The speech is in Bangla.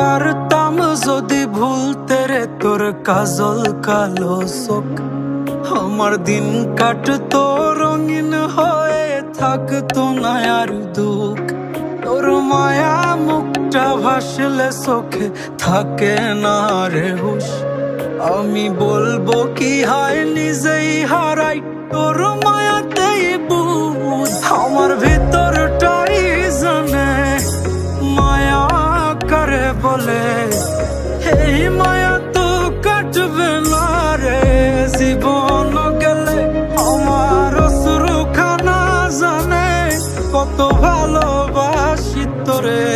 পারতাম যদি ভুলতে রে তোর কাজল কালো চোখ, আমার দিন কাটতো রঙিন হয়ে, থাকতো না আর দুঃখ। তোর মায়া মুখটা ভাসলে চোখে থাকে না রে হুশ। আমি বলবো কি হয় নিজেই হারাই তোর মায়াতেই বুঝ। আমার ভিতরটাই জানে মায়া করে বলে, এই মায়া তো কাটবে না রে জীবন গেলে। আমার অশ্রুখানা জানে কত ভালোবাসি তোরে।